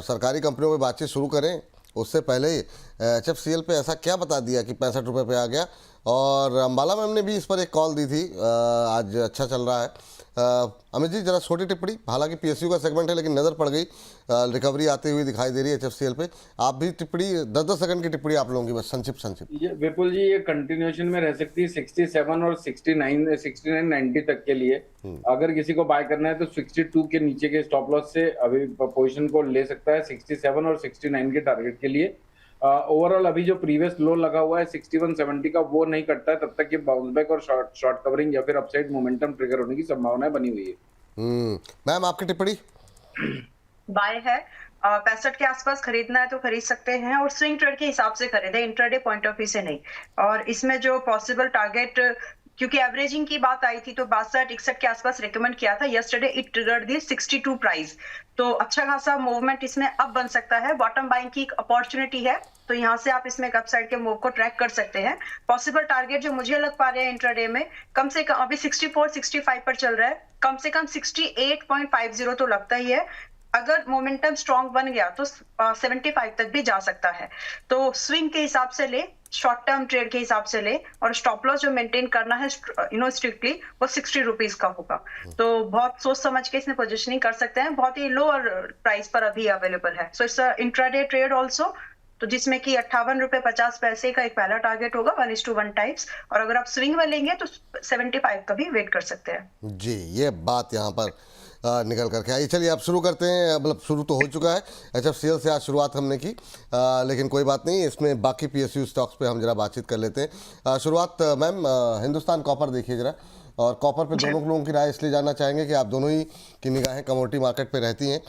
सरकारी कंपनियों में बातचीत शुरू करें उससे पहले ही HFCL पे ऐसा क्या बता दिया कि 65 रुपये पे आ गया। और अंबाला मैम ने भी इस पर एक कॉल दी थी, आज अच्छा चल रहा है। अमित जी जरा छोटी टिप्पणी, हालांकि PSU का सेगमेंट है लेकिन नज़र पड़ गई, रिकवरी आती हुई दिखाई दे रही है HFCL पे। आप भी टिप्पणी 10-10 सेकंड की टिप्पणी आप लोगों की, बस संक्षिप्त। ये विपुल जी, ये कंटिन्यूएशन में रह सकती है 67 और 69 तक के लिए। अगर किसी को बाय करना है तो 62 के नीचे के स्टॉप लॉस से अभी पोजीशन को ले सकता है 67 और 69 के टारगेट के लिए। ओवरऑल अभी जो प्रीवियस लो लगा हुआ है 6170 का, वो नहीं कटता है तब तक ये बाउंस बैक और शॉर्ट कवरिंग या फिर अपसाइड मोमेंटम ट्रिगर होने की संभावनाएं बनी हुई है। मैम आपकी टिप्पणी? बाय है, 65 के आसपास खरीदना है तो खरीद सकते हैं और स्विंग ट्रेड के हिसाब से खरीदे, इंट्राडे पॉइंट ऑफ व्यू से नहीं। और इसमें जो पॉसिबल टारगेट, क्योंकि एवरेजिंग की बात आई थी तो 62-61 के आसपास रेकमेंड किया था। Yesterday it triggered the 62 price, तो अच्छा खासा मूवमेंट इसमें अब बन सकता है। बॉटम बाइंग की एक अपॉर्चुनिटी है, तो यहाँ से आप इसमें अपसाइड के मूव को ट्रैक कर सकते हैं। पॉसिबल टारगेट जो मुझे लग पा रहे हैं इंट्राडे में, कम से कम अभी 64-65 पर चल रहा है, कम से कम 68.50 तो लगता ही है। अगर मोमेंटम स्ट्रॉन्ग बन गया तो 75 तक भी जा सकता है। तो स्विंग के हिसाब से ले, शॉर्ट टर्म ट्रेड के हिसाब से ले, और स्टॉप लॉस जो मेंटेन करना है स्ट्रिक्टली वो 60 रुपीज का होगा। तो बहुत सोच समझ के इसमें पोजिशनिंग कर सकते हैं, बहुत ही लोअर प्राइस पर अभी अवेलेबल है। So it's intraday trade also, तो जिसमें कि 58 रुपए 50 पैसे का एक पहला टारगेट होगा 1:1 टाइप्स, और अगर आप स्विंग में लेंगे तो 75 का भी वेट कर सकते हैं। जी, ये बात यहाँ पर निकल करके आई। चलिए अब शुरू करते हैं, मतलब शुरू तो हो चुका है, HFCL से आज शुरुआत हमने की, लेकिन कोई बात नहीं, इसमें बाकी PSU स्टॉक्स पे हम जरा बातचीत कर लेते हैं। शुरुआत मैम हिंदुस्तान कॉपर देखिए जरा, और कॉपर पे दोनों लोगों की राय इसलिए जानना चाहेंगे कि आप दोनों ही की निगाहें कमोडिटी मार्केट पे रहती हैं।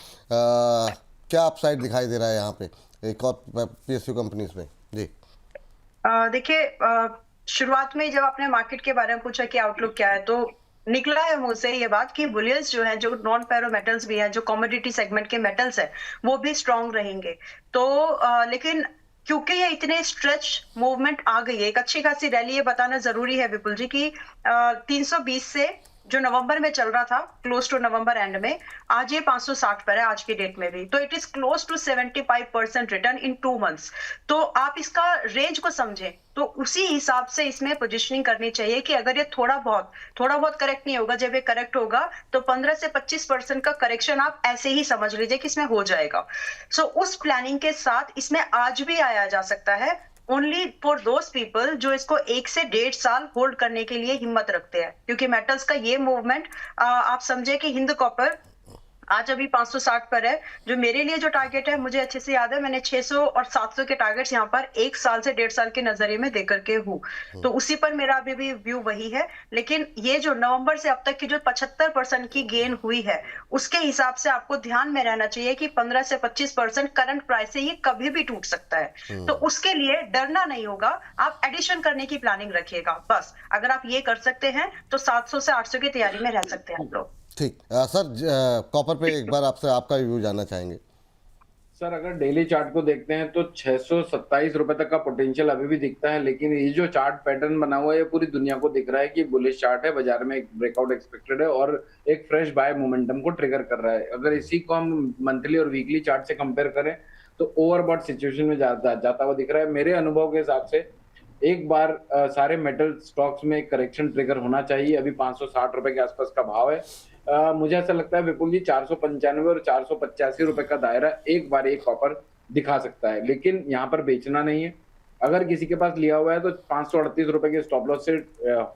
क्या अपसाइड दिखाई दे रहा है यहाँ पे एक और PSU कंपनीज में? जी देखिए, शुरुआत में जब आपने मार्केट के बारे में पूछा कि आउटलुक क्या है, तो निकला है मुंह से ये बात कि बुलियंस जो है, जो नॉन पैरो मेटल्स भी है, जो कमोडिटी सेगमेंट के मेटल्स है, वो भी स्ट्रांग रहेंगे। तो लेकिन क्योंकि ये इतने स्ट्रेच मूवमेंट आ गई है, एक अच्छी खासी रैली, ये बताना जरूरी है विपुल जी की 320 से जो नवंबर में चल रहा था, क्लोज टू नवंबर एंड में, आज ये 560 पर है आज की डेट में भी। तो it is close to 75% return in 2 months. तो आप इसका रेंज को समझें तो उसी हिसाब से इसमें पोजीशनिंग करनी चाहिए कि अगर ये थोड़ा बहुत करेक्ट नहीं होगा, जब ये करेक्ट होगा तो 15 से 25% का करेक्शन आप ऐसे ही समझ लीजिए कि इसमें हो जाएगा। सो उस प्लानिंग के साथ इसमें आज भी आया जा सकता है, ओनली फॉर दोज पीपल जो इसको 1 से 1.5 साल होल्ड करने के लिए हिम्मत रखते हैं। क्योंकि मेटल्स का ये मूवमेंट, आप समझे कि हिंद कॉपर आज अभी 560 पर है, जो मेरे लिए जो टारगेट है मुझे अच्छे से याद है, मैंने 600 और 700 के टारगेट्स यहाँ पर 1 साल से 1.5 साल के नजरिए में देकर के हूँ, तो उसी पर मेरा अभी भी व्यू वही है। लेकिन ये जो नवंबर से अब तक की जो 75% की गेन हुई है, उसके हिसाब से आपको ध्यान में रहना चाहिए कि 15 से 25% करंट प्राइस से ये कभी भी टूट सकता है। तो उसके लिए डरना नहीं होगा, आप एडिशन करने की प्लानिंग रखिएगा बस। अगर आप ये कर सकते हैं तो 700 से 800 की तैयारी में रह सकते हैं आप लोग। ठीक, सर कॉपर पे एक बार आपसे आपका रिव्यू जानना चाहेंगे। सर अगर डेली चार्ट को देखते हैं तो 627 रुपए तक का पोटेंशियल अभी भी दिखता है, लेकिन ये जो चार्ट पैटर्न बना हुआ है ये पूरी दुनिया को दिख रहा है कि बुलिश चार्ट है, बाजार में एक ब्रेकआउट एक्सपेक्टेड है और एक फ्रेश बाय मोमेंटम को ट्रिगर कर रहा है। अगर इसी को हम मंथली और वीकली चार्ट से कंपेयर करें तो ओवरबॉट सिचुएशन में जाता हुआ दिख रहा है। मेरे अनुभव के हिसाब से एक बार सारे मेटल स्टॉक्स में एक करेक्शन ट्रिगर होना चाहिए। अभी 560 रुपए के आसपास का भाव है। मुझे ऐसा लगता है विपुल जी 495 और 485 रुपए का दायरा एक बार एक कॉपर दिखा सकता है, लेकिन यहाँ पर बेचना नहीं है। अगर किसी के पास लिया हुआ है तो 538 रुपए के स्टॉप लॉस से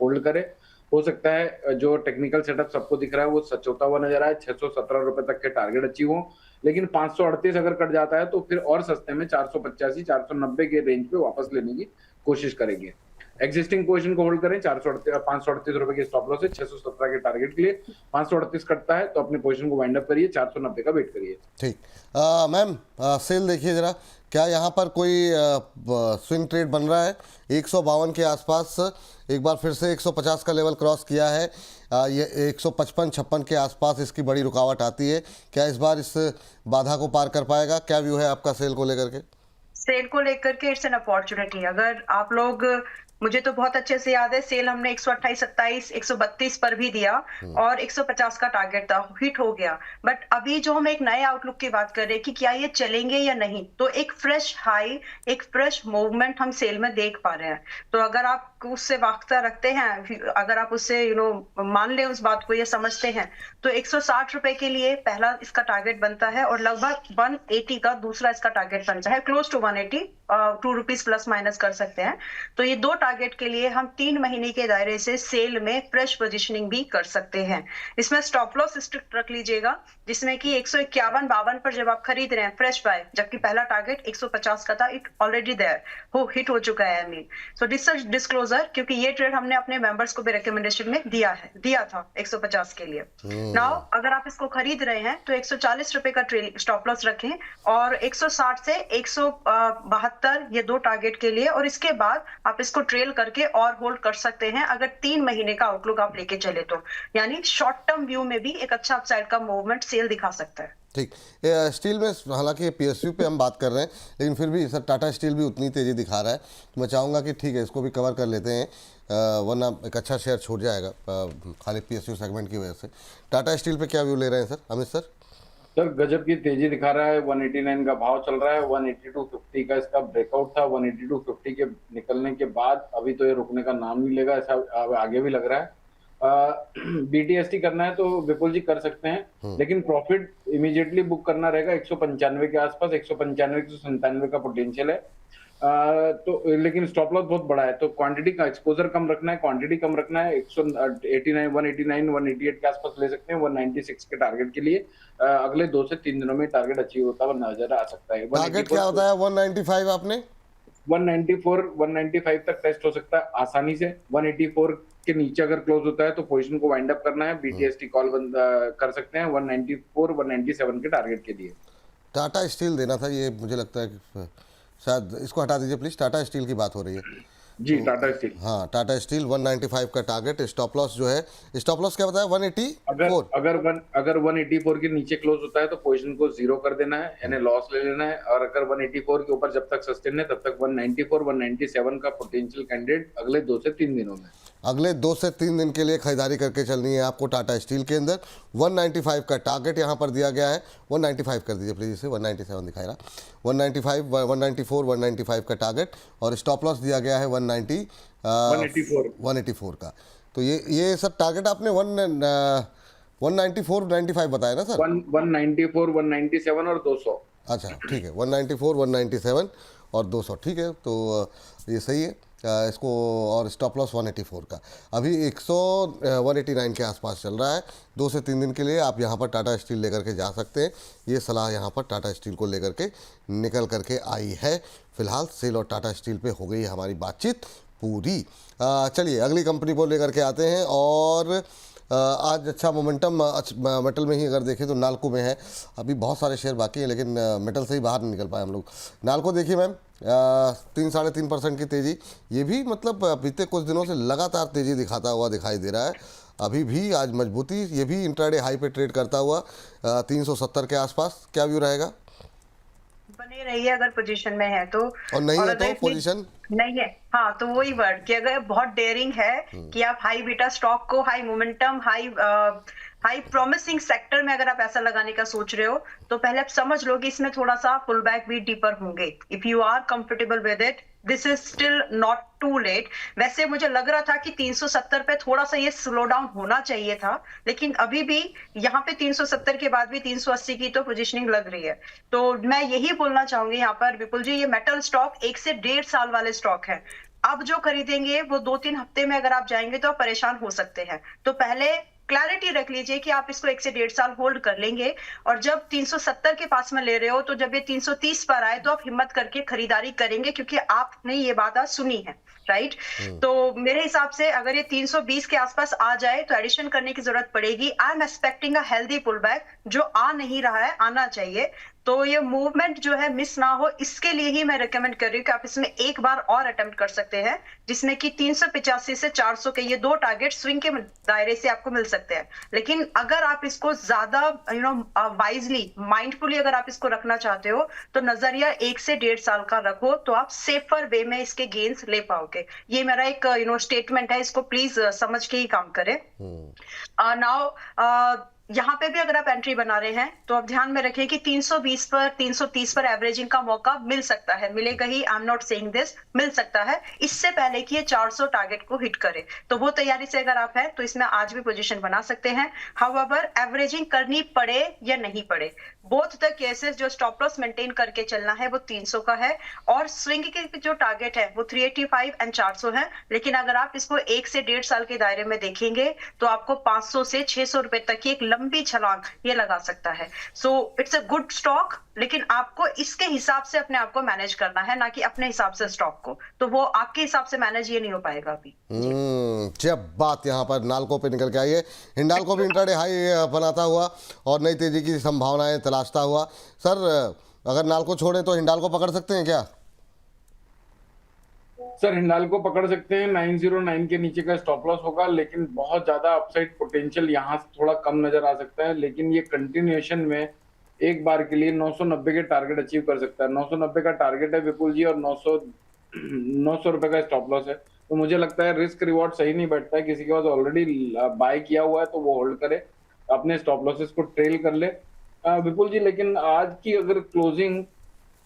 होल्ड करे। हो सकता है जो टेक्निकल सेटअप सबको दिख रहा है वो सच होता हुआ नजर आए, 617 रुपए तक के टारगेट अचीव हो, लेकिन 538 अगर कट जाता है तो फिर और सस्ते में 485 490 के रेंज पे वापस लेने की कोशिश करेंगे। एग्जिस्टिंग पोजीशन को होल्ड करें 538 रुपए के स्टॉप लॉस से 617 के टारगेट के लिए। 538 कटता है तो अपने पोजीशन को वाइंड अप करिए, 490 का वेट करिए। ठीक, मैम सेल देखिए जरा, क्या यहाँ पर कोई स्विंग ट्रेड बन रहा है? 152 के आसपास एक बार फिर से 150 का लेवल क्रॉस किया है, ये 155-56 के आसपास इसकी बड़ी रुकावट आती है। क्या इस बार इस बाधा को पार कर पाएगा? क्या व्यू है आपका सेल को लेकर के? सेल को लेकर के इट्स एन अपॉर्चुनिटी। अगर आप लोग, मुझे तो बहुत अच्छे से याद है, सेल हमने 128, 27, 132 पर भी दिया और 150 का टारगेट था, हिट हो गया। बट अभी जो हम एक नए आउटलुक की बात कर रहे हैं कि क्या ये चलेंगे या नहीं, तो एक फ्रेश हाई, एक फ्रेश मूवमेंट हम सेल में देख पा रहे हैं। तो अगर आप उससे वास्ता रखते हैं, अगर आप उससे मान ले उस बात को, ये समझते हैं, तो 160 रुपए के लिए पहला इसका टारगेट बनता है और लगभग 180 का दूसरा इसका टारगेट बनता है, close to 180, 2 rupees plus minus कर सकते हैं। तो ये दो टारगेट के लिए हम 3 महीने के दायरे से सेल में फ्रेश पोजिशनिंग भी कर सकते हैं। इसमें स्टॉप लॉस स्ट्रिक्ट रख लीजिएगा, जिसमें कि 151-52 पर जब आप खरीद रहे हैं फ्रेश बाय, जबकि पहला टारगेट 150 का था, इट ऑलरेडी देयर हो, हिट हो चुका है। आई मीन सो डिस्क्लोजर, क्योंकि ये ट्रेड हमने अपने मेंबर्स को भी रिकमेंडेशन में दिया था 150 के लिए। नाउ अगर आप इसको खरीद रहे हैं तो 140 रुपए का स्टॉप लॉस रखें और 160 से 172 ये दो टारगेट के लिए, और इसके बाद आप इसको ट्रेल करके और होल्ड कर सकते हैं अगर 3 महीने का आउटलुक आप लेके चले तो। यानी शॉर्ट टर्म व्यू में भी एक अच्छा अपसाइड का मूवमेंट सेल दिखा सकता है। ठीक। स्टील में हालांकि पीएसयू पे हम बात कर रहे हैं, लेकिन फिर भी सर टाटा स्टील भी उतनी तेज़ी दिखा रहा है, तो मैं चाहूँगा कि ठीक है इसको भी कवर कर लेते हैं, वरना एक अच्छा शेयर छूट जाएगा खाली पीएसयू सेगमेंट की वजह से। टाटा स्टील पे क्या व्यू ले रहे हैं सर अमित सर? सर गजब की तेजी दिखा रहा है, 189 का भाव चल रहा है, 182.50 का इसका ब्रेकआउट था, 182.50 के निकलने के बाद अभी तो ये रुकने का नाम नहीं लेगा, ऐसा आगे भी लग रहा है। बीटीएसटी करना है तो विपुल जी कर सकते हैं, लेकिन प्रॉफिट इमीडिएटली बुक करना रहेगा 195 के आसपास, 195 197 का पोटेंशियल है। तो लेकिन स्टॉप लॉस बहुत बड़ा है, तो क्वांटिटी का एक्सपोजर कम रखना है, क्वांटिटी कम रखना है। 189 188 के आसपास ले सकते हैं, 196 के टारगेट के लिए अगले 2 से 3 दिनों में टारगेट अचीव होता हुआ नजर आ सकता है। टारगेट क्या होता है 195? आपने 195 तक टेस्ट हो सकता है आसानी से। 184 के नीचे अगर क्लोज होता है तो पोजीशन को वाइंड अप करना है, बीटीएसटी कॉल बंद कर सकते हैं 194 197 के टारगेट के लिए। टाटा स्टील देना था, ये मुझे लगता है कि शायद इसको हटा दीजिए प्लीज, टाटा स्टील की बात हो रही है जी। टाटा स्टील, हाँ टाटा स्टील 195 का टारगेट, स्टॉप लॉस जो है, स्टॉप लॉस क्या बताया 184? अगर 184 के नीचे क्लोज होता है तो पोजीशन को जीरो कर देना है, यानी लॉस ले लेना है, और अगर 184 के ऊपर जब तक सस्टेन है तब तक 194 197 का पोटेंशियल कैंडिडेट अगले 2 से 3 दिनों में, अगले 2 से 3 दिन के लिए खरीदारी करके चलनी है आपको टाटा स्टील के अंदर। 195 का टारगेट यहाँ पर दिया गया है, 195 कर दीजिए प्लीज, इसे 197 दिखाई रहा, 195 194 195 का टारगेट, और स्टॉप लॉस दिया गया है 184 का। तो ये सब टारगेट आपने 194 95 बताया ना सर? 194 197 और 200। अच्छा ठीक है, 194 197 और 200, ठीक है, तो ये सही है इसको। और स्टॉप लॉस 184 का, अभी 189 के आसपास चल रहा है। 2 से 3 दिन के लिए आप यहाँ पर टाटा स्टील लेकर के जा सकते हैं, ये सलाह यहाँ पर टाटा स्टील को लेकर के निकल करके आई है। फिलहाल सेल और टाटा स्टील पे हो गई है हमारी बातचीत पूरी। चलिए अगली कंपनी को लेकर के आते हैं, और आज अच्छा मोमेंटम मेटल में ही अगर देखें तो नाल्को में है। अभी बहुत सारे शेयर बाकी हैं, लेकिन मेटल से ही बाहर नहीं निकल पाए हम लोग। नाल्को देखिए मैम, 3-3.5% की तेज़ी, ये भी मतलब बीते कुछ दिनों से लगातार तेज़ी दिखाता हुआ दिखाई दे रहा है। अभी भी आज मजबूती, ये भी इंट्राडे हाई पे ट्रेड करता हुआ 370 के आसपास। क्या व्यू रहेगा? बने रहिए अगर पोजीशन में है तो, और नहीं है तो पोजीशन नहीं है, हाँ, तो वही वर्ड कि अगर बहुत डेयरिंग है कि आप हाई बीटा स्टॉक को high momentum high promising sector में अगर आप ऐसा लगाने का सोच रहे हो, तो पहले आप समझ लो कि इसमें थोड़ा सा पुल बैक भी डीपर होंगे। If you are comfortable with it, this is still not too late. वैसे मुझे लग रहा था कि 370 पे थोड़ा सा ये स्लो डाउन होना चाहिए था, लेकिन अभी भी यहाँ पे 370 के बाद भी 380 की तो पोजीशनिंग लग रही है। तो मैं यही बोलना चाहूंगी यहाँ पर विपुल जी, ये मेटल स्टॉक 1 से 1.5 साल वाले स्टॉक है। अब जो खरीदेंगे वो 2-3 हफ्ते में अगर आप जाएंगे तो आप परेशान हो सकते हैं। तो पहले क्लैरिटी रख लीजिए कि आप इसको 1 से 1.5 साल होल्ड कर लेंगे, और जब 370 के पास में ले रहे हो तो जब ये 330 पर आए तो आप हिम्मत करके खरीदारी करेंगे, क्योंकि आपने ये बात आज सुनी है, राइट? तो मेरे हिसाब से अगर ये 320 के आसपास आ जाए तो एडिशन करने की जरूरत पड़ेगी। I am expecting a healthy pull back, जो आ नहीं रहा है, आना चाहिए। तो ये मूवमेंट जो है मिस ना हो, इसके लिए ही मैं रिकमेंड कर रही हूँ कि आप इसमें एक बार और अटेम्प्ट कर सकते हैं, जिसमें कि 385 से 400 के ये 2 टारगेट स्विंग के दायरे से आपको मिल सकते हैं। लेकिन अगर आप इसको ज्यादा वाइजली माइंडफुली अगर आप इसको रखना चाहते हो, तो नजरिया 1 से 1.5 साल का रखो, तो आप सेफर वे में इसके गेन्स ले पाओगे। ये मेरा एक स्टेटमेंट है, इसको प्लीज समझ के ही काम करें। नाउ यहाँ पे भी अगर आप एंट्री बना रहे हैं तो आप ध्यान में रखें कि 320 पर 330 पर एवरेजिंग का मौका मिल सकता है, मिलेगा ही, I am not saying this, मिल सकता है इससे पहले कि ये 400 टारगेट को हिट करे। तो वो तैयारी से अगर आप हैं तो इसमें आज भी पोजीशन बना सकते हैं। हाउएवर एवरेजिंग करनी पड़े या नहीं पड़े, बोथ द केसेस जो स्टॉप लॉस मेंटेन करके चलना है वो 300 का है, और स्विंग के जो टारगेट है वो 385 एंड 400 है। लेकिन अगर आप इसको 1 से 1.5 साल के दायरे में देखेंगे तो आपको 500 से 600 रुपए तक की एक लंबी छलांग ये लगा सकता है। So it's a good stock, लेकिन आपको इसके हिसाब से अपने आप को मैनेज करना है, ना कि अपने हिसाब से स्टॉक को। तो वो आपके हिसाब से मैनेज ये नहीं हो पाएगा अभी। जब बात यहाँ पर नाल्को पे निकल के आई है, हिंडाल्को भी इंट्राडे हाई बनाता हुआ और नई तेजी की संभावनाएं तलाशता हुआ। सर, अगर नाल्को छोड़ें तो हिंडाल्को पकड़ सकते हैं क्या? सर हिंडाल्को पकड़ सकते हैं, 909 के नीचे का स्टॉप लॉस होगा, लेकिन बहुत ज्यादा अपसाइड पोटेंशियल यहाँ से थोड़ा कम नजर आ सकता है। लेकिन ये कंटिन्यूएशन में एक बार के लिए 990 के टारगेट अचीव कर सकता है। 990 का टारगेट है विपुल जी, और 900 रुपए का स्टॉप लॉस है। तो मुझे लगता है रिस्क रिवॉर्ड सही नहीं बैठता है। किसी के पास ऑलरेडी बाय किया हुआ है तो वो होल्ड करे, अपने स्टॉप लॉसेस को ट्रेल कर ले विपुल जी। लेकिन आज की अगर क्लोजिंग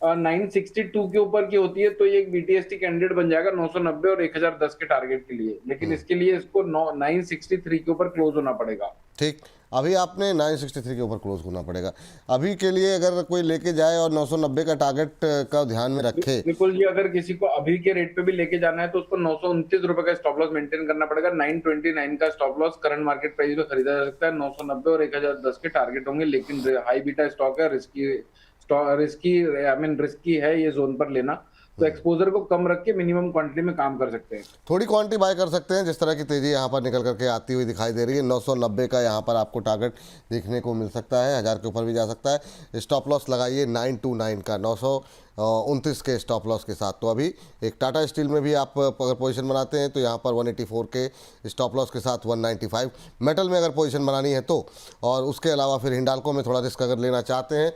962 के ऊपर की होती है तो ये एक बीटीएसटी कैंडिडेट बन जाएगा 990 और 1010 के टारगेट के लिए। लेकिन इसके लिए इसको 963 के ऊपर क्लोज होना पड़ेगा। ठीक, अभी आपने 963 के ऊपर क्लोज होना पड़ेगा। अभी के लिए अगर कोई लेके जाए और 990 का टारगेट का ध्यान में रखे, बिल्कुल जी, अगर किसी को अभी के रेट पे भी लेके जाना है तो उसको 929 रुपए का स्टॉप लॉस मेंटेन करना पड़ेगा। 929 का stop loss current market price पे खरीदा जा सकता है। 990 और 1010 के टारगेट होंगे, लेकिन हाई बीटा स्टॉक है, रिस्की है ये जोन पर लेना। तो एक्सपोजर को कम रख के मिनिमम क्वांटिटी में काम कर सकते हैं। थोड़ी क्वांटिटी बाय कर सकते हैं। जिस तरह की तेजी यहाँ पर निकल करके आती हुई दिखाई दे रही है, 990 का यहाँ पर आपको टारगेट देखने को मिल सकता है, 1000 के ऊपर भी जा सकता है। स्टॉप लॉस लगाइए 929 का, 929 के स्टॉप लॉस के साथ। तो अभी एक टाटा स्टील में भी आप अगर पोजीशन बनाते हैं तो यहाँ पर 184 के स्टॉप लॉस के साथ 195 मेटल में अगर पोजीशन बनानी है तो, और उसके अलावा फिर हिंडाल्को में थोड़ा रिस्क अगर लेना चाहते हैं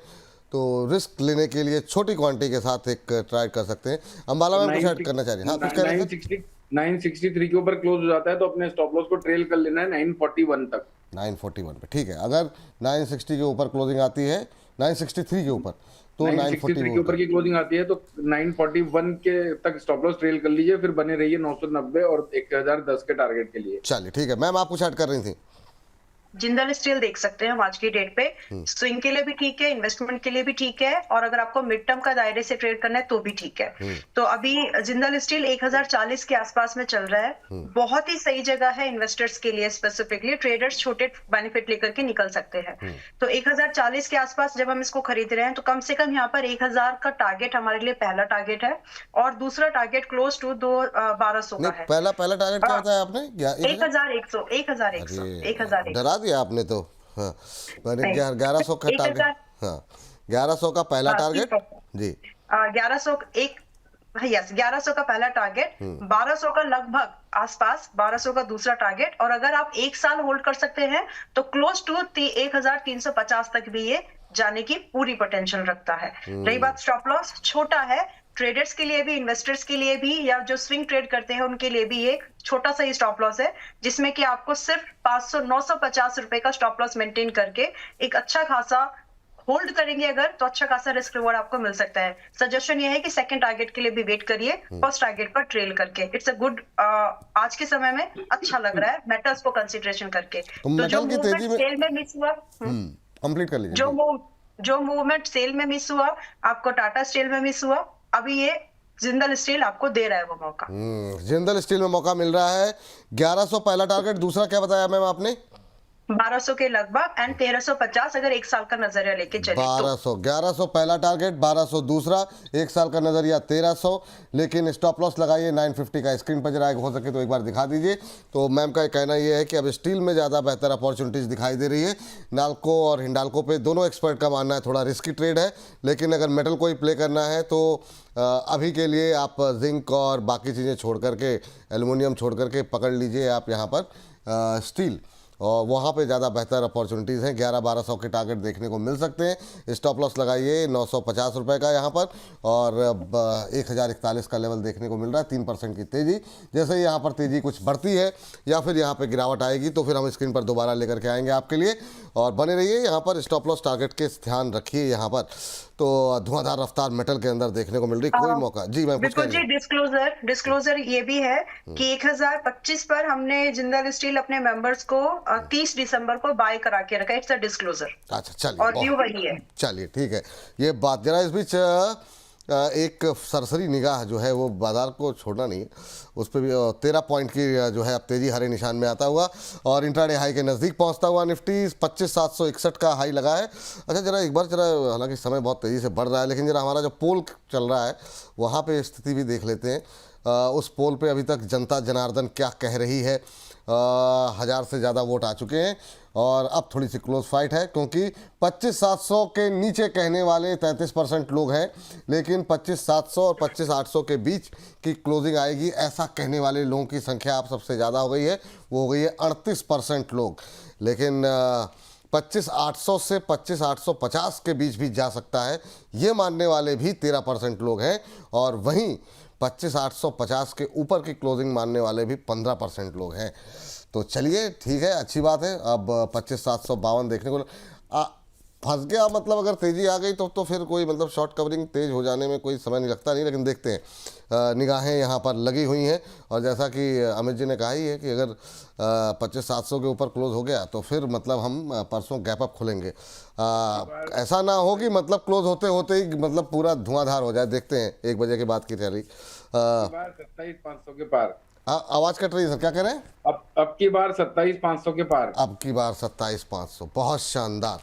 तो रिस्क लेने के लिए छोटी क्वांटिटी के साथ एक ट्राई कर सकते हैं। अंबाला में कुछ ऐड करना चाहिए? हाँ, कुछ कह रहे थे। 963 के ऊपर क्लोज हो जाता है तो अपने स्टॉप लॉस को ट्रेल कर लेना है 941 तक। 941 पे ठीक है। अगर 960 के ऊपर क्लोजिंग आती है, 963 के ऊपर, तो 963 के ऊपर की क्लोजिंग आती है तो 941 के तक स्टॉप लॉस ट्रेल कर लीजिए, फिर बने रहिए 990 और 1010 के टारगेट के लिए। चलिए ठीक है। मैम, आप कुछ ऐड कर रही थी? जिंदल स्टील देख सकते हैं हम आज की डेट पे, स्विंग के लिए भी ठीक है, इन्वेस्टमेंट के लिए भी ठीक है, और अगर आपको मिड टर्म का दायरे से ट्रेड करना है तो भी ठीक है। तो अभी जिंदल स्टील 1040 के आसपास में चल रहा है, बहुत ही सही जगह है इन्वेस्टर्स के लिए। स्पेसिफिकली ट्रेडर्स छोटे बेनिफिट लेकर के निकल सकते हैं। तो 1040 के आसपास जब हम इसको खरीद रहे हैं तो कम से कम यहाँ पर 1000 का टारगेट हमारे लिए पहला टारगेट है, और दूसरा टारगेट क्लोज टू 1200 का है। पहला टारगेट क्या बताया आपने? 1100 डरा दिया आपने तो। हाँ, 1100 का टारगेट। हाँ, 1100 का पहला टारगेट जी, 1100 1100 का पहला टारगेट, 1200 का लगभग आसपास, 1200 का दूसरा टारगेट, और अगर आप 1 साल होल्ड कर सकते हैं तो क्लोज टू 1350 तक भी ये जाने की पूरी पोटेंशियल रखता है। रही बात स्टॉप लॉस, छोटा है, ट्रेडर्स के लिए भी, इन्वेस्टर्स के लिए भी, या जो स्विंग ट्रेड करते हैं उनके लिए भी एक छोटा सा ही स्टॉप लॉस है, जिसमें कि आपको सिर्फ 950 रुपए का स्टॉप लॉस मेंटेन करके एक अच्छा खासा होल्ड करेंगे अगर, तो अच्छा खासा रिस्क रिवॉर्ड आपको मिल सकता है। सजेशन ये है कि सेकंड टारगेट के लिए भी वेट करिए, फर्स्ट टारगेट पर ट्रेल करके। इट्स अ गुड, आज के समय में अच्छा लग रहा है मेटल्स को कंसीडरेशन करके। तो जो मूवमेंट सेल में मिस हुआ, कंप्लीट कर लीजिए। जो मूवमेंट सेल में मिस हुआ, आपको टाटा स्टील में मिस हुआ, अभी ये जिंदल स्टील आपको दे रहा है वो मौका। जिंदल स्टील में मौका मिल रहा है। 1100 पहला टारगेट, दूसरा क्या बताया मैम आपने? 1200 के लगभग एंड 1350 अगर एक साल का नजरिया लेके चले तो 1200, 1100 पहला टारगेट, 1200 दूसरा, एक साल का नजरिया 1300, लेकिन स्टॉप लॉस लगाइए 950 का। स्क्रीन पर जरा हो सके तो एक बार दिखा दीजिए। तो मैम का कहना यह है कि अब स्टील में ज़्यादा बेहतर अपॉर्चुनिटीज़ दिखाई दे रही है। नाल्को और हिंडाल्को पे दोनों एक्सपर्ट का मानना है थोड़ा रिस्की ट्रेड है, लेकिन अगर मेटल को ही प्ले करना है तो अभी के लिए आप जिंक और बाकी चीज़ें छोड़ करके, एल्युमिनियम छोड़ करके पकड़ लीजिए आप यहाँ पर स्टील, और वहाँ पे ज़्यादा बेहतर अपॉर्चुनिटीज़ हैं। 11-1200 के टारगेट देखने को मिल सकते हैं। स्टॉप लॉस लगाइए 950 रुपये का यहाँ पर, और 1041 का लेवल देखने को मिल रहा है। 3% की तेज़ी, जैसे ही यहाँ पर तेज़ी कुछ बढ़ती है या फिर यहाँ पे गिरावट आएगी तो फिर हम स्क्रीन पर दोबारा लेकर के आएंगे आपके लिए, और बने रहिए यहाँ पर। स्टॉप लॉस टारगेट के ध्यान रखिए यहाँ पर। तो धुआंधार रफ्तार मेटल के अंदर देखने को मिल रही, कोई मौका। जी मैम, कुछ बिल्कुल जी। कहिए। डिस्क्लोजर ये भी है कि 1025 पर हमने जिंदल स्टील अपने मेंबर्स को 30 दिसंबर को बाय करा के रखा। It's a disclosure. अच्छा चलिए, और व्यू वही है। चलिए ठीक है। ये बात जरा इस बीच एक सरसरी निगाह जो है वो बाजार को छोड़ना नहीं है, उस पर भी 13 पॉइंट की जो है अब तेजी हरे निशान में आता हुआ, और इंट्राडे हाई के नज़दीक पहुंचता हुआ निफ्टी 25,761 का हाई लगा है। अच्छा जरा एक बार जरा, हालांकि समय बहुत तेज़ी से बढ़ रहा है, लेकिन जरा हमारा जो पोल चल रहा है वहाँ पे स्थिति भी देख लेते हैं। उस पोल पे अभी तक जनता जनार्दन क्या कह रही है। 1000 से ज़्यादा वोट आ चुके हैं, और अब थोड़ी सी क्लोज फाइट है, क्योंकि 25,700 के नीचे कहने वाले 33% लोग हैं, लेकिन 25,700 और 25,800 के बीच की क्लोजिंग आएगी ऐसा कहने वाले लोगों की संख्या अब सबसे ज़्यादा हो गई है। वो हो गई है 38% लोग। लेकिन 25,800 से 25,850 के बीच भी जा सकता है, ये मानने वाले भी 13% लोग हैं, और वहीं 25,850 के ऊपर की क्लोजिंग मानने वाले भी 15% लोग हैं। तो चलिए ठीक है, अच्छी बात है। अब 25,752 देखने को फंस गया, मतलब अगर तेज़ी आ गई तो फिर कोई मतलब शॉर्ट कवरिंग तेज़ हो जाने में कोई समय नहीं लगता नहीं, लेकिन देखते हैं। निगाहें यहाँ पर लगी हुई हैं, और जैसा कि अमित जी ने कहा ही है कि अगर 25,700 के ऊपर क्लोज हो गया तो फिर मतलब हम परसों गैप अप खोलेंगे। ऐसा ना हो कि मतलब क्लोज होते होते ही मतलब पूरा धुआंधार हो जाए। देखते हैं 1 बजे के बाद की तैयारी। 27,500 के पार। आवाज़ कट रही है सर, क्या कह रहे हैं? अब की बार 27,500 के पार। अब की बार 27,500, बहुत शानदार।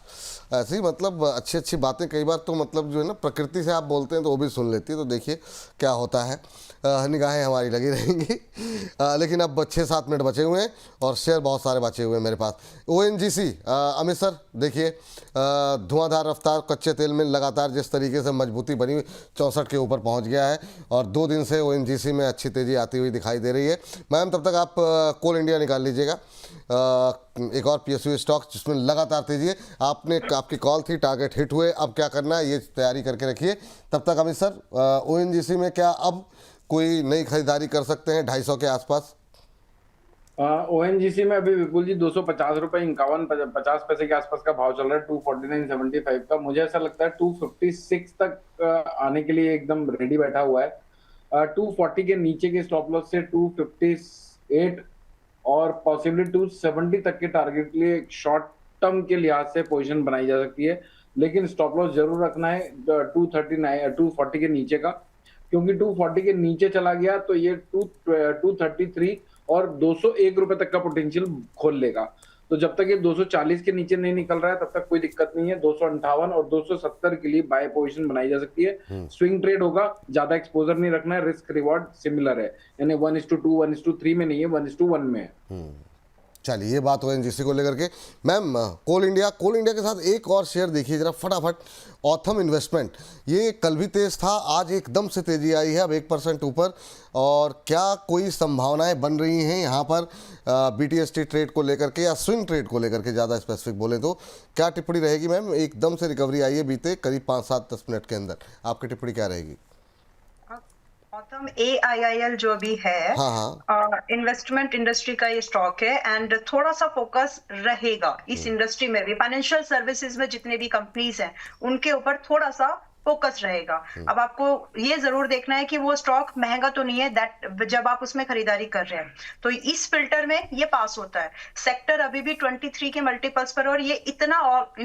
ऐसी मतलब अच्छी अच्छी बातें कई बार तो मतलब जो है ना प्रकृति से आप बोलते हैं तो वो भी सुन लेती है। तो देखिए क्या होता है। निगाहें हमारी लगी रहेंगी। लेकिन अब 6-7 मिनट बचे हुए हैं और शेयर बहुत सारे बचे हुए हैं मेरे पास। ONGC अमित सर देखिए, धुआंधार रफ्तार कच्चे तेल में लगातार जिस तरीके से मजबूती बनी हुई 64 के ऊपर पहुंच गया है, और 2 दिन से ONGC में अच्छी तेज़ी आती हुई दिखाई दे रही है। मैम तब तक आप कोल इंडिया निकाल लीजिएगा, एक और PSU स्टॉक जिसमें लगातार तेजी है। आपकी कॉल थी, टारगेट हिट हुए, अब क्या करना है ये तैयारी करके रखिए। तब तक अमित सर ONGC में क्या अब कोई नई खरीदारी कर सकते हैं 250 के आसपास? ONGC में अभी विपुल जी 250 रुपए 50 पैसे के आसपास का भाव चल रहा है। 249.75 का। मुझे ऐसा लगता है 256 तक आने के लिए एकदम रेडी बैठा हुआ है। 240 के नीचे के स्टॉप लॉस से 258 और पॉसिबली 270 तक के टारगेट के लिए शॉर्ट टर्म के लिहाज से पोजीशन बनाई जा सकती है, लेकिन स्टॉप लॉस जरूर रखना है 240 के नीचे का, क्योंकि 240 के नीचे चला गया तो ये 233 और 201 रुपए तक का पोटेंशियल खोल लेगा। तो जब तक ये 240 के नीचे नहीं निकल रहा है तब तक कोई दिक्कत नहीं है। 258 और 270 के लिए बाय पोजीशन बनाई जा सकती है। स्विंग ट्रेड होगा, ज्यादा एक्सपोजर नहीं रखना है, रिस्क रिवॉर्ड सिमिलर है, यानी 1:2 1:3 में नहीं है, 1:1 में है। चलिए ये बात ONGC को लेकर के। मैम कोल इंडिया के साथ एक और शेयर देखिए जरा फटाफट, ऑथम इन्वेस्टमेंट। ये कल भी तेज था, आज एकदम से तेजी आई है, अब 1% ऊपर। और क्या कोई संभावनाएं बन रही हैं यहाँ पर BTST ट्रेड को लेकर के या स्विंग ट्रेड को लेकर के, ज़्यादा स्पेसिफिक बोले तो क्या टिप्पणी रहेगी मैम? एकदम से रिकवरी आई है बीते करीब 5-7-10 मिनट के अंदर, आपकी टिप्पणी क्या रहेगी? ऑथम AIIL जो भी है, इन्वेस्टमेंट इंडस्ट्री का ये स्टॉक है, एंड थोड़ा सा फोकस रहेगा इस इंडस्ट्री में भी। फाइनेंशियल सर्विसेज में जितने भी कंपनीज हैं उनके ऊपर थोड़ा सा फोकस रहेगा। अब आपको ये जरूर देखना है कि वो स्टॉक महंगा तो नहीं है, दैट जब आप उसमें खरीदारी कर रहे हैं तो इस फिल्टर में ये पास होता है। सेक्टर अभी भी 23 के मल्टीपल्स पर, और ये इतना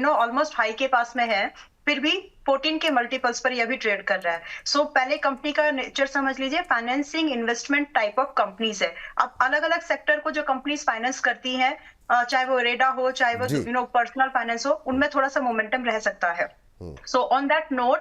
ऑलमोस्ट हाई के पास में है, फिर भी 14 के मल्टीपल्स पर यह भी ट्रेड कर रहा है। सो पहले कंपनी का नेचर समझ लीजिए, financing investment type of companies है। अब अलग अलग सेक्टर को जो कंपनीज फाइनेंस करती हैं चाहे वो रेडा हो, चाहे वो जी। पर्सनल फाइनेंस हो, उनमें थोड़ा सा मोमेंटम रह सकता है। सो ऑन दैट नोट,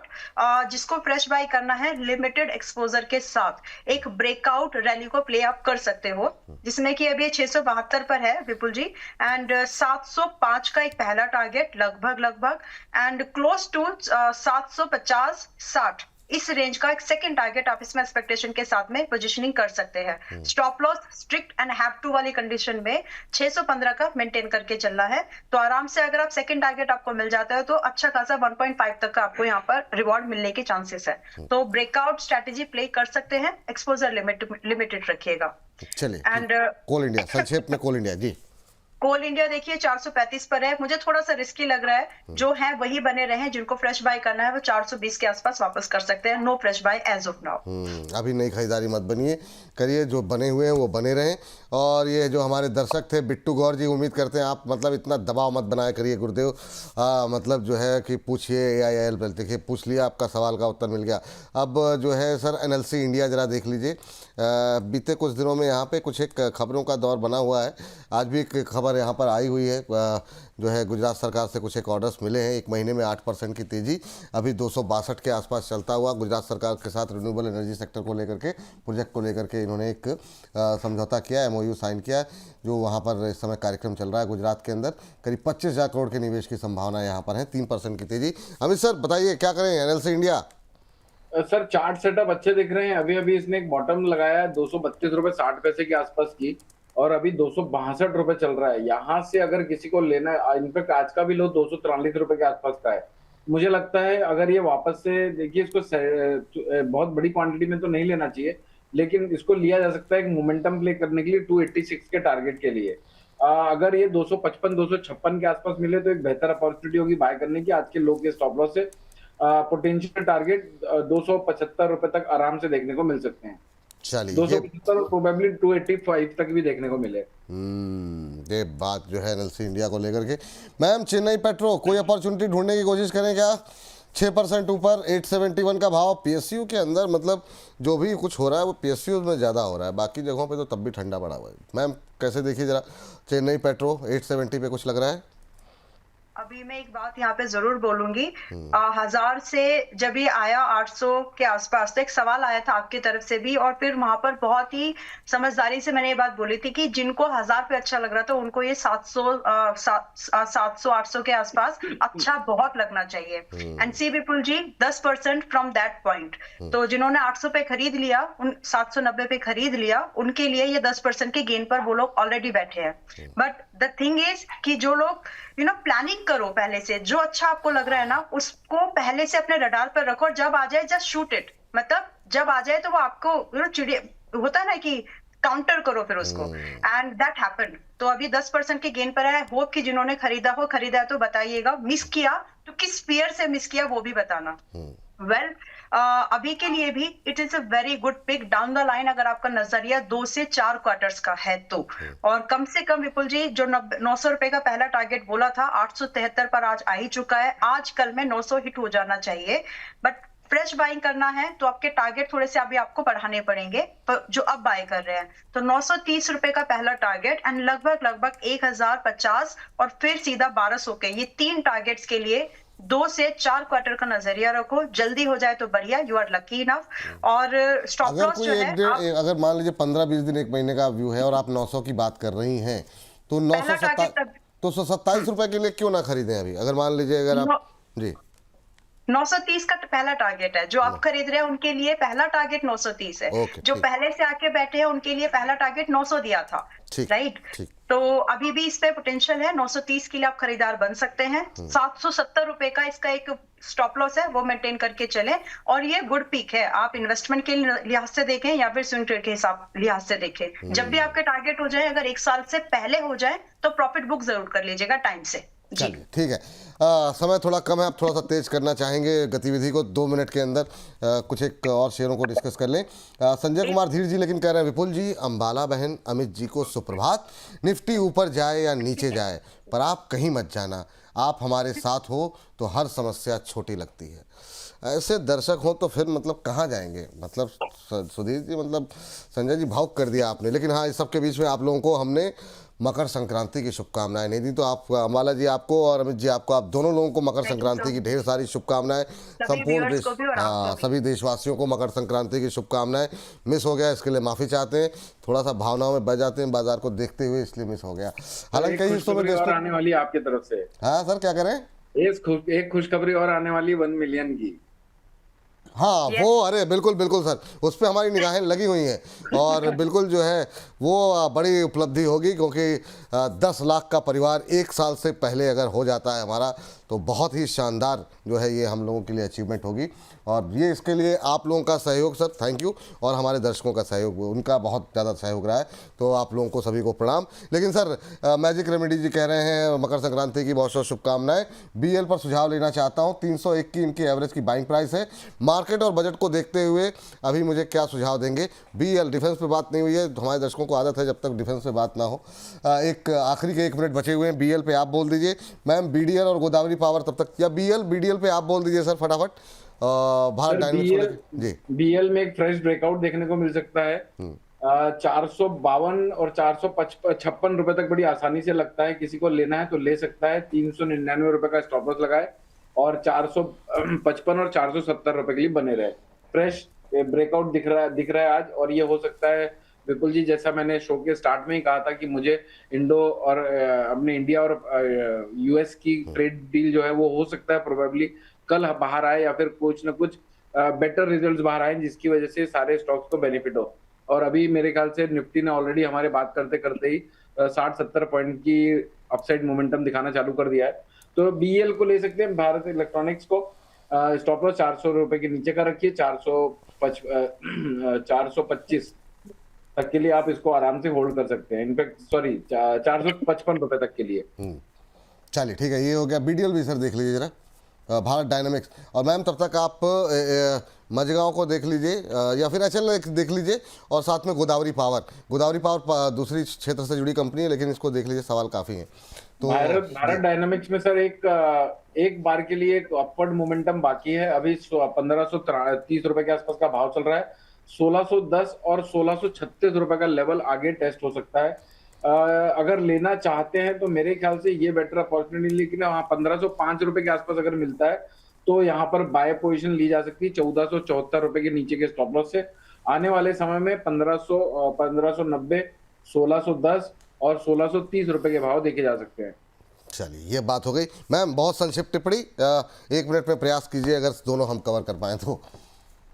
जिसको फ्रेश बाय करना है लिमिटेड एक्सपोजर के साथ एक ब्रेकआउट रैली को प्ले अप कर सकते हो, जिसमें कि अभी 672 पर है विपुल जी, एंड 705 का एक पहला टारगेट लगभग एंड क्लोज टू 750-60 इस रेंज का एक सेकंड टारगेट आप इसमें एक्सपेक्टेशन के साथ में पोजीशनिंग कर सकते हैं। Stop loss strict and have to वाली कंडीशन में 615 का मेंटेन करके चलना है, तो आराम से अगर आप सेकंड टारगेट आपको मिल जाता है तो अच्छा खासा 1.5 तक का आपको यहाँ पर रिवॉर्ड मिलने के चांसेस है। तो ब्रेकआउट स्ट्रेटेजी प्ले कर सकते हैं, एक्सपोजर लिमिटेड रखिएगा। चलिए, एंड कोल इंडिया, संक्षेप में कोल इंडिया जी। कोल इंडिया देखिए 435 पर है, मुझे थोड़ा सा रिस्की लग रहा है। जो है वही बने रहे, जिनको फ्रेश बाय करना है वो 420 के आसपास वापस कर सकते हैं। No fresh buy as of now. अभी नई खरीदारी मत बनिए, करिए, जो बने हुए हैं वो बने रहें। और ये जो हमारे दर्शक थे बिट्टू गौर जी, उम्मीद करते हैं आप मतलब इतना दबाव मत बनाया करिए गुरुदेव, मतलब जो है कि पूछिए AIL पर, देखिए पूछ लिया, आपका सवाल का उत्तर मिल गया। अब जो है सर NLC इंडिया ज़रा देख लीजिए, बीते कुछ दिनों में यहाँ पे कुछ एक खबरों का दौर बना हुआ है। आज भी एक खबर यहाँ पर आई हुई है, जो है गुजरात सरकार से कुछ एक ऑर्डर्स मिले हैं, 1 महीने में 8% की तेज़ी, अभी 262 के आसपास चलता हुआ। गुजरात सरकार के साथ रिन्यूएबल एनर्जी सेक्टर को लेकर के, प्रोजेक्ट को लेकर के इन्होंने एक समझौता किया, MOU साइन किया, जो वहाँ पर इस समय कार्यक्रम चल रहा है गुजरात के अंदर। करीब 25,000 करोड़ के निवेश की संभावना यहाँ पर है, 3% की तेज़ी। अमित सर बताइए क्या करें NLC India? Sir chart setup अच्छे दिख रहे हैं। अभी अभी इसने एक बॉटम लगाया है 232 रुपए 60 पैसे के आसपास की, और अभी 262 रुपए चल रहा है। यहाँ से अगर किसी को लेना है, इनफैक्ट आज का भी लो 243 रुपए के आसपास का है। मुझे लगता है अगर ये वापस से, देखिए इसको बहुत बड़ी क्वांटिटी में तो नहीं लेना चाहिए, लेकिन इसको लिया जा सकता है एक मोमेंटम प्ले करने के लिए 286 के टारगेट के लिए। अगर ये 255 256 के आसपास मिले तो एक बेहतर अपॉर्चुनिटी होगी बाय करने की। आज के लो के स्टॉप लॉस से पोटेंशियल टारगेट 275 रुपए तक आराम से देखने को मिल सकते हैं। चलिए, 275 प्रोबेबली 285 तक भी देखने को मिले। ये बात जो है NLC इंडिया को लेकर के। मैम, चेन्नई पेट्रो कोई अपॉर्चुनिटी ढूंढने की कोशिश करें क्या? 6% ऊपर, 871 का भाव। PSU के अंदर मतलब जो भी कुछ हो रहा है वो PSU में ज़्यादा हो रहा है, बाकी जगहों पे तो तब भी ठंडा पड़ा हुआ है। मैम कैसे देखिए जरा, चेन्नई पेट्रो 870 पे कुछ लग रहा है? अभी मैं एक बात यहाँ पे जरूर बोलूंगी, 1000 से जब ये आया 800 के आसपास, तो एक सवाल आया था आपकी तरफ से भी, और फिर वहां पर बहुत ही समझदारी से मैंने ये बात बोली थी कि जिनको 1000 पे अच्छा लग रहा था उनको ये 700 800 के आसपास अच्छा बहुत लगना चाहिए। And see Vipul ji 10% from that point, तो जिन्होंने 800 पे खरीद लिया, उन 790 पे खरीद लिया, उनके लिए ये 10% के गेन पर वो लोग ऑलरेडी बैठे हैं। बट द थिंग इज कि जो लोग प्लानिंग करो पहले से, जो अच्छा आपको लग रहा है ना उसको पहले से अपने रडार पर रखो, और जब आ जाए जस्ट शूट इट, मतलब जब आ जाए तो वो आपको चिड़िया होता है ना कि काउंटर करो फिर उसको, एंड दैट हैपेंड। तो अभी 10% के गेन पर है। होप कि जिन्होंने खरीदा है तो बताइएगा, मिस किया तो किस स्पीयर से मिस किया वो भी बताना। वेल, अभी के लिए भी it is a very good pick down the line, अगर आपका नजरिया 2 से 4 क्वार्टर्स का है तो। और कम से कम विपुल जी जो 900 रुपए का पहला टारगेट बोला था, 873 पर आज आ ही चुका है। आज कल में 900 हिट हो जाना चाहिए, बट फ्रेश बाइंग करना है तो आपके टारगेट थोड़े से अभी आपको बढ़ाने पड़ेंगे, पर जो अब बाय कर रहे हैं तो 930 रुपए का पहला टारगेट एंड लगभग 1050 और फिर सीधा 1200 के, ये 3 टारगेट्स के लिए 2 से 4 क्वार्टर का नजरिया रखो। जल्दी हो जाए तो बढ़िया, यू आर लकी इनफ। और स्टॉप अगर लॉस कोई जो है अगर मान लीजिए 15-20 दिन 1 महीने का व्यू है और आप 900 की बात कर रही हैं, तो 927 रुपए के लिए क्यों ना खरीदें अभी? अगर मान लीजिए अगर आप जी 930 का पहला टारगेट है, जो आप खरीद रहे हैं उनके लिए पहला टारगेट 930 है। जो पहले से आके बैठे हैं उनके लिए पहला टारगेट 900 दिया था, राइट? तो अभी भी इस पे पोटेंशियल है, 930 के लिए आप खरीदार बन सकते हैं। 770 रुपए का इसका एक स्टॉप लॉस है, वो मेंटेन करके चले, और ये गुड पीक है। आप इन्वेस्टमेंट के लिहाज से देखें या फिर स्विंग ट्रेड के लिहाज से देखें, जब भी आपके टारगेट हो जाए, अगर 1 साल से पहले हो जाए तो प्रॉफिट बुक जरूर कर लीजिएगा टाइम से। चलिए ठीक है, समय थोड़ा कम है, आप थोड़ा सा तेज करना चाहेंगे गतिविधि को, 2 मिनट के अंदर कुछ एक और शेयरों को डिस्कस कर लें। संजय कुमार धीर जी लेकिन कह रहे हैं, विपुल जी, अंबाला बहन अमित जी को सुप्रभात, निफ्टी ऊपर जाए या नीचे जाए पर आप कहीं मत जाना, आप हमारे साथ हो तो हर समस्या छोटी लगती है। ऐसे दर्शक हो तो फिर मतलब कहाँ जाएंगे? मतलब सुधीर जी, मतलब संजय जी भावुक कर दिया आपने, लेकिन हाँ इस सब के बीच में आप लोगों को हमने मकर संक्रांति की शुभकामनाएं। निधि, तो आप, अम्बाला जी आपको और अमित जी आपको, आप दोनों लोगों को मकर संक्रांति की ढेर सारी शुभकामनाएं। संपूर्ण viewers को भी और आपको भी। सभी देशवासियों को मकर संक्रांति की शुभकामनाएं। मिस हो गया इसके लिए माफ़ी चाहते हैं, थोड़ा सा भावनाओं में बह जाते हैं बाजार को देखते हुए, इसलिए मिस हो गया। हालांकि कई हिस्सों में देश और आने वाली है आपकी तरफ से। हाँ सर, क्या करें? एक खुशखबरी और आने वाली 1 मिलियन की। हाँ वो, अरे बिल्कुल बिल्कुल सर, उस पर हमारी निगाहें लगी हुई हैं और बिल्कुल जो है वो बड़ी उपलब्धि होगी, क्योंकि 10 लाख का परिवार 1 साल से पहले अगर हो जाता है हमारा, तो बहुत ही शानदार जो है ये हम लोगों के लिए अचीवमेंट होगी। और ये इसके लिए आप लोगों का सहयोग सर, थैंक यू, और हमारे दर्शकों का सहयोग, उनका बहुत ज़्यादा सहयोग रहा है, तो आप लोगों को सभी को प्रणाम। लेकिन सर मैजिक रेमेडी जी कह रहे हैं मकर संक्रांति की बहुत बहुत शुभकामनाएं। बीएल पर सुझाव लेना चाहता हूं, 301 की इनकी एवरेज की बाइंग प्राइस है। मार्केट और बजट को देखते हुए अभी मुझे क्या सुझाव देंगे? बीएल, डिफेंस पे बात नहीं हुई है, हमारे दर्शकों को आदत है जब तक डिफेंस पे बात ना हो। एक आखिरी के 1 मिनट बचे हुए हैं, बीएल पे आप बोल दीजिए मैम, बीडीएल और गोदावरी पावर तब तक, या बीडीएल पे आप बोल दीजिए सर फटाफट। भारत डायनेमिक्स जी, बीएल में एक फ्रेश ब्रेकआउट देखने को मिल सकता है। 452 और 456 रुपए तक बड़ी आसानी से लगता है, किसी को लेना है तो ले सकता है। 399 रुपए का स्टॉप लॉस लगाए और 455 और 470 रुपए के लिए बने रहे। फ्रेश ब्रेकआउट दिख रहा है आज, और ये हो सकता है विपुल जी, जैसा मैंने शो के स्टार्ट में ही कहा था कि मुझे इंडो और अपने इंडिया और यूएस की ट्रेड डील जो है वो हो सकता है प्रोबेबली कल बाहर आए, या फिर कुछ न कुछ बेटर रिजल्ट्स बाहर आए जिसकी वजह से सारे स्टॉक्स को बेनिफिट हो। और अभी मेरे ख्याल से निफ्टी ने ऑलरेडी हमारे बात करते करते ही 60-70 पॉइंट की अपसाइड मोमेंटम दिखाना चालू कर दिया है। तो बीएल को ले सकते हैं। भारत इलेक्ट्रॉनिक्स को स्टॉप लॉस 400 रुपए के नीचे का रखिए, 425 तक के लिए आप इसको आराम से होल्ड कर सकते हैं। इनफैक्ट 455 रुपए तक के लिए। चलिए ठीक है, ये हो गया। बीडीएल भी सर देख लीजिए जरा, भारत डायनामिक्स। और मैम तब तक आप मजगांव को देख लीजिए, या फिर एचएल देख लीजिए, और साथ में गोदावरी पावर दूसरी क्षेत्र से जुड़ी कंपनी है, लेकिन इसको देख लीजिए, सवाल काफ़ी हैं। तो भारत डायनामिक्स में सर एक बार के लिए एक अपवर्ड मोमेंटम बाकी है। अभी 1530 रुपए के आसपास का भाव चल रहा है। 1610 और 1636 रुपए का लेवल आगे टेस्ट हो सकता है। अगर लेना चाहते हैं तो मेरे ख्याल से ये बेटर अपॉर्चुनिटी, लेकिन वहाँ 1505 रुपए के आसपास अगर मिलता है तो यहाँ पर बाय पोजीशन ली जा सकती है 1474 रुपए के नीचे के स्टॉप लॉस से। आने वाले समय में 1590, 1610 और 1630 रुपए के भाव देखे जा सकते हैं। चलिए, ये बात हो गई। मैम बहुत संक्षिप्त टिप्पणी, 1 मिनट में प्रयास कीजिए अगर दोनों हम कवर कर पाए तो।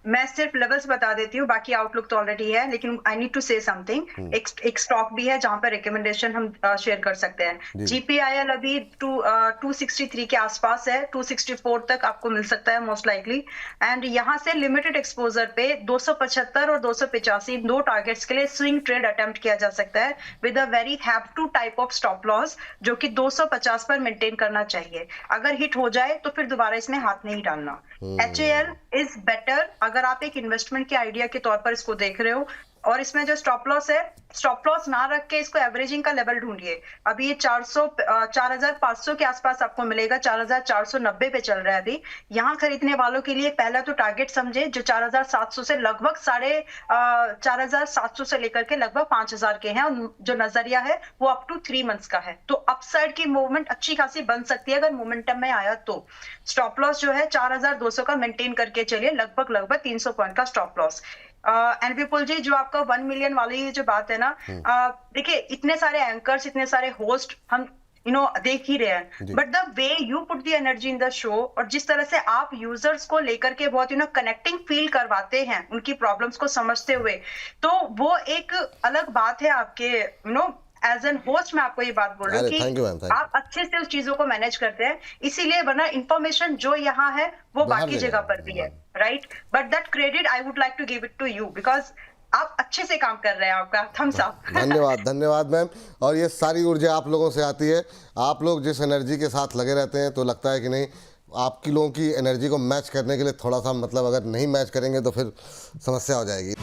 मैं सिर्फ लेवल्स बता देती हूँ, बाकी आउटलुक तो ऑलरेडी है, लेकिन I need to say something. एक स्टॉक भी है जहां पर रिकमेंडेशन हम शेयर कर सकते हैं। जीपीआईएल अभी 263 के आसपास है, 264 तक आपको मिल सकता है मोस्ट लाइकली। एंड यहाँ से लिमिटेड एक्सपोजर पे 275 और 285 दो टारगेट्स के लिए स्विंग ट्रेड अटेम्प्ट किया जा सकता है with a very have to type of stop loss, जो कि 250 पर मेंटेन करना चाहिए। अगर हिट हो जाए तो फिर दोबारा इसमें हाथ नहीं डालना। HAL इज बेटर अगर आप एक इन्वेस्टमेंट के आइडिया के तौर पर इसको देख रहे हो, और इसमें जो स्टॉप लॉस है, स्टॉप लॉस ना रख के इसको एवरेजिंग का लेवल ढूंढिए। अभी ये 4500 के आसपास आपको मिलेगा, 4490 पे चल रहा है अभी। यहाँ खरीदने वालों के लिए पहला तो टारगेट समझे जो 4700 से लगभग 4700 से लेकर के लगभग 5000 के हैं, और जो नजरिया है वो अप टू 3 मंथ्स का है। तो अपसाइड की मूवमेंट अच्छी खासी बन सकती है अगर मोमेंटम में आया तो। स्टॉप लॉस जो है 4200 का मेंटेन करके चलिए, लगभग 300 पॉइंट का स्टॉप लॉस। एंड विपुल जी, जो आपका 1 मिलियन वाली जो बात है ना, देखिए इतने सारे एंकर्स, इतने सारे होस्ट हम देख ही रहे हैं, but the way you put the energy in the show, और जिस तरह से आप यूजर्स को लेकर के बहुत कनेक्टिंग फील करवाते हैं उनकी प्रॉब्लम्स को समझते हुए, तो वो एक अलग बात है आपके एज एन होस्ट। मैं आपको ये बात बोल रही हूँ कि आप अच्छे से उस चीजों को मैनेज करते हैं, इसीलिए वरना इंफॉर्मेशन जो यहाँ है वो बाकी जगह पर भी है, right? But that credit I would like to give it to you, because आप अच्छे से काम कर रहे हैं। आपका थम्स अप। धन्यवाद मैम। और ये सारी ऊर्जा आप लोगों से आती है, आप लोग जिस एनर्जी के साथ लगे रहते हैं, तो लगता है कि नहीं, आपकी लोगों की एनर्जी को मैच करने के लिए थोड़ा सा, मतलब अगर नहीं मैच करेंगे तो फिर समस्या हो जाएगी।